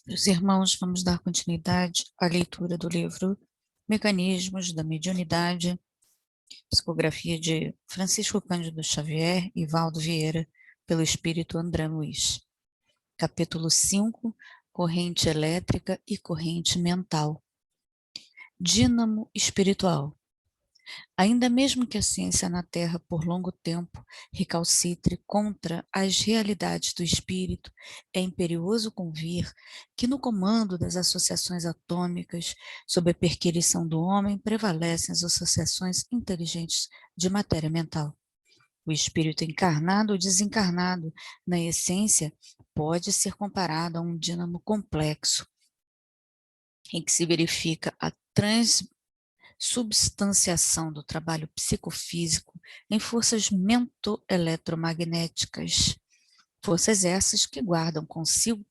Meus irmãos, vamos dar continuidade à leitura do livro Mecanismos da Mediunidade, psicografia de Francisco Cândido Xavier e Valdo Vieira, pelo espírito André Luiz. Capítulo 5, Corrente Elétrica e Corrente Mental. Dínamo espiritual. Ainda mesmo que a ciência na Terra por longo tempo recalcitre contra as realidades do espírito, é imperioso convir que no comando das associações atômicas, sob a perquirição do homem, prevalecem as associações inteligentes de matéria mental. O espírito encarnado ou desencarnado, na essência, pode ser comparado a um dínamo complexo, em que se verifica a substanciação do trabalho psicofísico em forças mento-eletromagnéticas, forças essas que guardam consigo,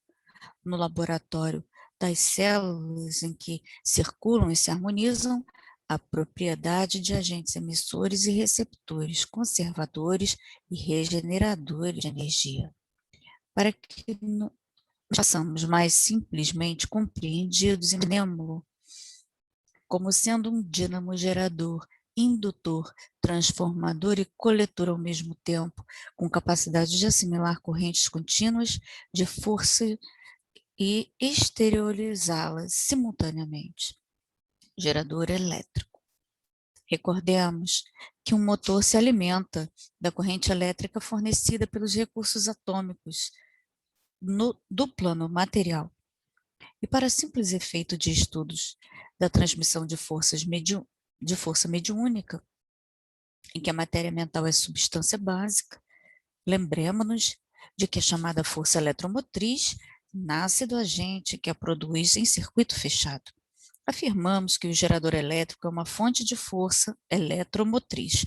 no laboratório das células em que circulam e se harmonizam, a propriedade de agentes emissores e receptores, conservadores e regeneradores de energia, para que façamos mais simplesmente compreendidos, entendemos-lo como sendo um dínamo gerador, indutor, transformador e coletor ao mesmo tempo, com capacidade de assimilar correntes contínuas de força e exteriorizá-las simultaneamente. Gerador elétrico. Recordemos que um motor se alimenta da corrente elétrica fornecida pelos recursos atômicos do plano material. E para simples efeito de estudos da transmissão de força mediúnica, em que a matéria mental é substância básica, lembremos-nos de que a chamada força eletromotriz nasce do agente que a produz em circuito fechado. Afirmamos que o gerador elétrico é uma fonte de força eletromotriz.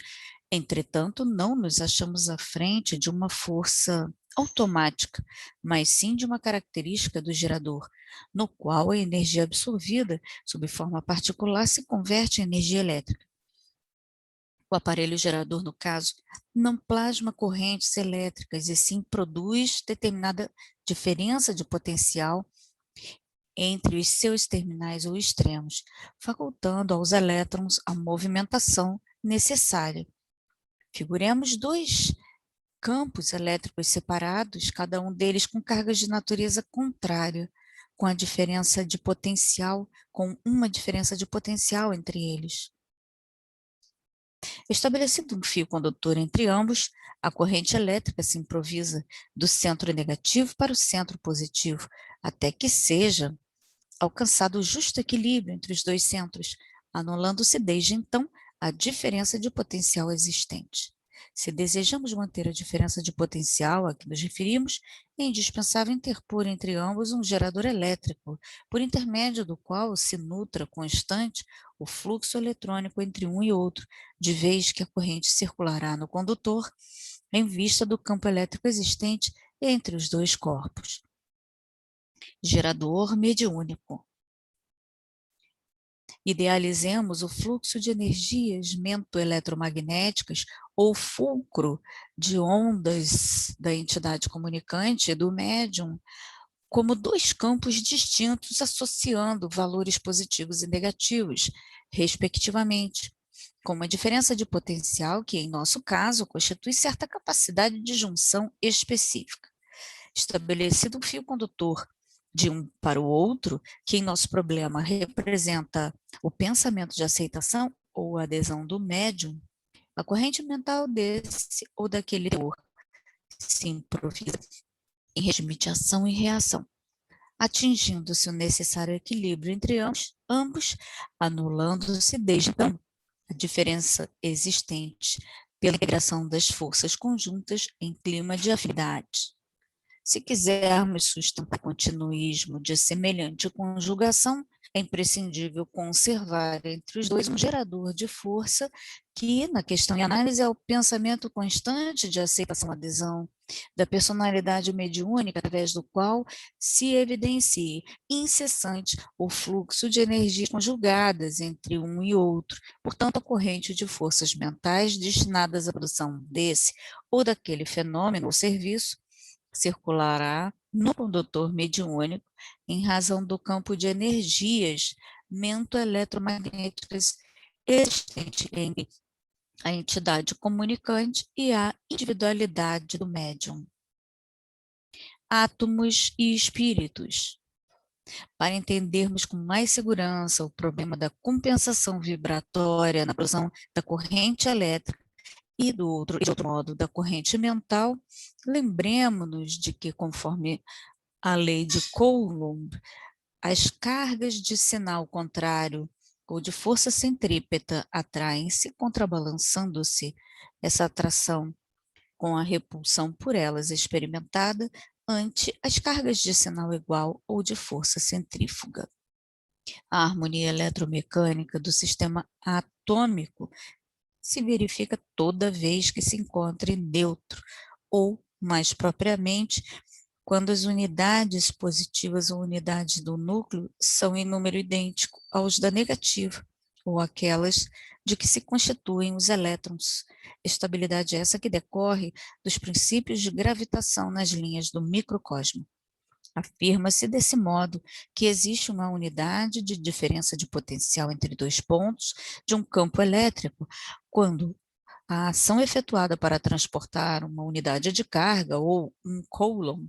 Entretanto, não nos achamos à frente de uma força automática, mas sim de uma característica do gerador, no qual a energia absorvida, sob forma particular, se converte em energia elétrica. O aparelho gerador, no caso, não plasma correntes elétricas, e sim produz determinada diferença de potencial entre os seus terminais ou extremos, facultando aos elétrons a movimentação necessária. Figuremos dois campos elétricos separados, cada um deles com cargas de natureza contrária, com uma diferença de potencial entre eles. Estabelecido um fio condutor entre ambos, a corrente elétrica se improvisa do centro negativo para o centro positivo, até que seja alcançado o justo equilíbrio entre os dois centros, anulando-se desde então a diferença de potencial existente. Se desejamos manter a diferença de potencial a que nos referimos, é indispensável interpor entre ambos um gerador elétrico, por intermédio do qual se nutra constante o fluxo eletrônico entre um e outro, de vez que a corrente circulará no condutor em vista do campo elétrico existente entre os dois corpos. Gerador mediúnico. Idealizemos o fluxo de energias mento-eletromagnéticas ou fulcro de ondas da entidade comunicante e do médium como dois campos distintos associando valores positivos e negativos, respectivamente, com uma diferença de potencial que, em nosso caso, constitui certa capacidade de junção específica. Estabelecido um fio condutor de um para o outro, que em nosso problema representa o pensamento de aceitação ou adesão do médium, a corrente mental desse ou daquele teor se improvisa em regime de ação e reação, atingindo-se o necessário equilíbrio entre ambos, anulando-se desde então a diferença existente pela integração das forças conjuntas em clima de afinidade. Se quisermos sustentar o continuismo de semelhante conjugação, é imprescindível conservar entre os dois um gerador de força que, na questão e análise, é o pensamento constante de aceitação-adesão da personalidade mediúnica, através do qual se evidencie incessante o fluxo de energias conjugadas entre um e outro. Portanto, a corrente de forças mentais destinadas à produção desse ou daquele fenômeno ou serviço circulará no condutor mediúnico em razão do campo de energias mento-eletromagnéticas existente entre a entidade comunicante e a individualidade do médium. Átomos e espíritos. Para entendermos com mais segurança o problema da compensação vibratória na produção da corrente elétrica e de outro modo, da corrente mental, lembremos-nos de que, conforme a lei de Coulomb, as cargas de sinal contrário ou de força centrípeta atraem-se, contrabalançando-se essa atração com a repulsão por elas experimentada ante as cargas de sinal igual ou de força centrífuga. A harmonia eletromecânica do sistema atômico se verifica toda vez que se encontre neutro, ou, mais propriamente, quando as unidades positivas ou unidades do núcleo são em número idêntico aos da negativa, ou aquelas de que se constituem os elétrons. Estabilidade essa que decorre dos princípios de gravitação nas linhas do microcosmo. Afirma-se desse modo que existe uma unidade de diferença de potencial entre dois pontos de um campo elétrico, quando a ação efetuada para transportar uma unidade de carga ou um coulomb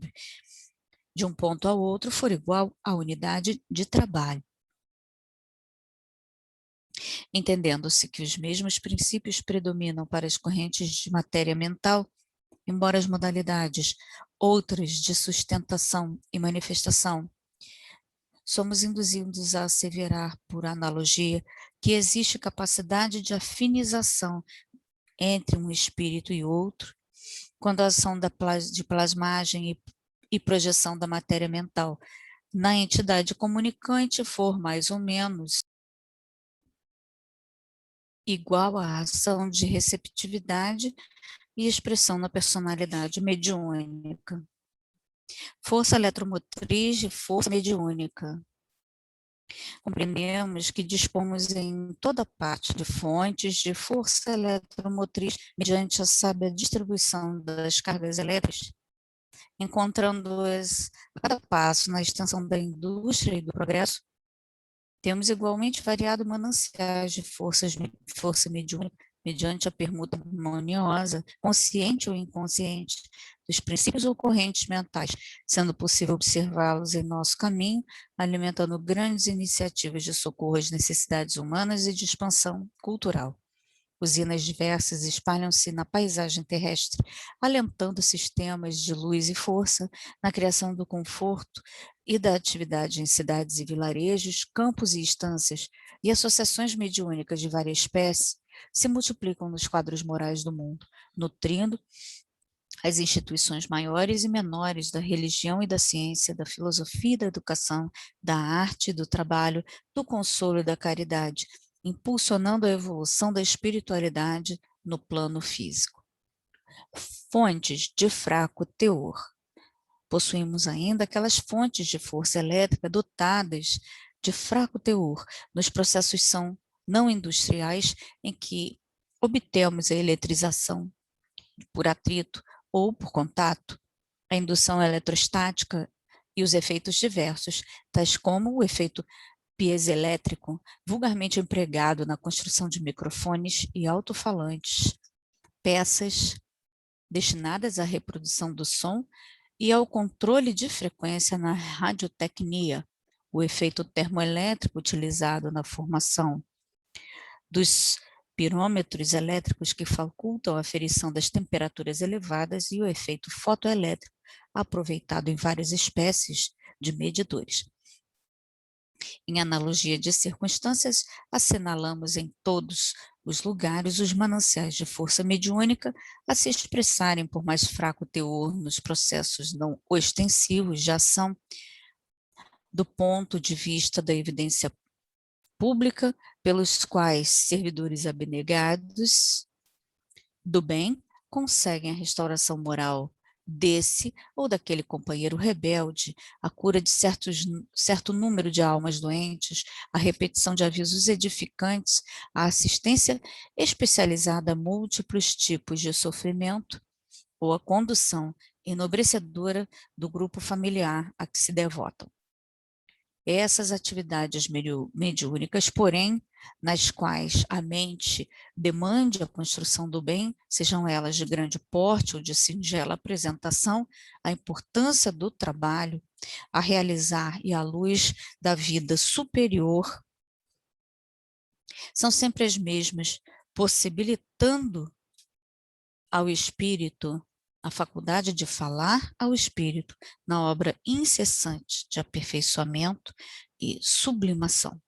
de um ponto ao outro for igual à unidade de trabalho. Entendendo-se que os mesmos princípios predominam para as correntes de matéria mental, embora as modalidades outras de sustentação e manifestação, somos induzidos a asseverar, por analogia, que existe capacidade de afinização entre um espírito e outro, quando a ação de plasmagem e projeção da matéria mental na entidade comunicante for mais ou menos igual à ação de receptividade e expressão na personalidade mediúnica. Força eletromotriz e força mediúnica. Compreendemos que dispomos em toda parte de fontes de força eletromotriz mediante a sábia distribuição das cargas elétricas, encontrando-as a cada passo na extensão da indústria e do progresso. Temos igualmente variado mananciais de força mediúnica mediante a permuta harmoniosa, consciente ou inconsciente, dos princípios ou correntes mentais, sendo possível observá-los em nosso caminho, alimentando grandes iniciativas de socorro às necessidades humanas e de expansão cultural. Usinas diversas espalham-se na paisagem terrestre, alentando sistemas de luz e força na criação do conforto e da atividade em cidades e vilarejos, campos e estâncias, e associações mediúnicas de várias espécies se multiplicam nos quadros morais do mundo, nutrindo as instituições maiores e menores da religião e da ciência, da filosofia e da educação, da arte e do trabalho, do consolo e da caridade, impulsionando a evolução da espiritualidade no plano físico. Fontes de fraco teor. Possuímos ainda aquelas fontes de força elétrica dotadas de fraco teor nos processos não industriais em que obtemos a eletrização por atrito ou por contato, a indução eletrostática e os efeitos diversos, tais como o efeito piezoelétrico, vulgarmente empregado na construção de microfones e alto-falantes, peças destinadas à reprodução do som e ao controle de frequência na radiotecnia, o efeito termoelétrico utilizado na formação dos pirômetros elétricos que facultam a aferição das temperaturas elevadas e o efeito fotoelétrico aproveitado em várias espécies de medidores. Em analogia de circunstâncias, assinalamos em todos os lugares os mananciais de força mediúnica a se expressarem por mais fraco teor nos processos não ostensivos de ação, do ponto de vista da evidência pública, pelos quais servidores abnegados do bem conseguem a restauração moral desse ou daquele companheiro rebelde, a cura de certo número de almas doentes, a repetição de avisos edificantes, a assistência especializada a múltiplos tipos de sofrimento, ou a condução enobrecedora do grupo familiar a que se devotam. Essas atividades mediúnicas, porém, nas quais a mente demande a construção do bem, sejam elas de grande porte ou de singela apresentação, a importância do trabalho a realizar e à luz da vida superior são sempre as mesmas, possibilitando ao espírito a faculdade de falar ao espírito na obra incessante de aperfeiçoamento e sublimação.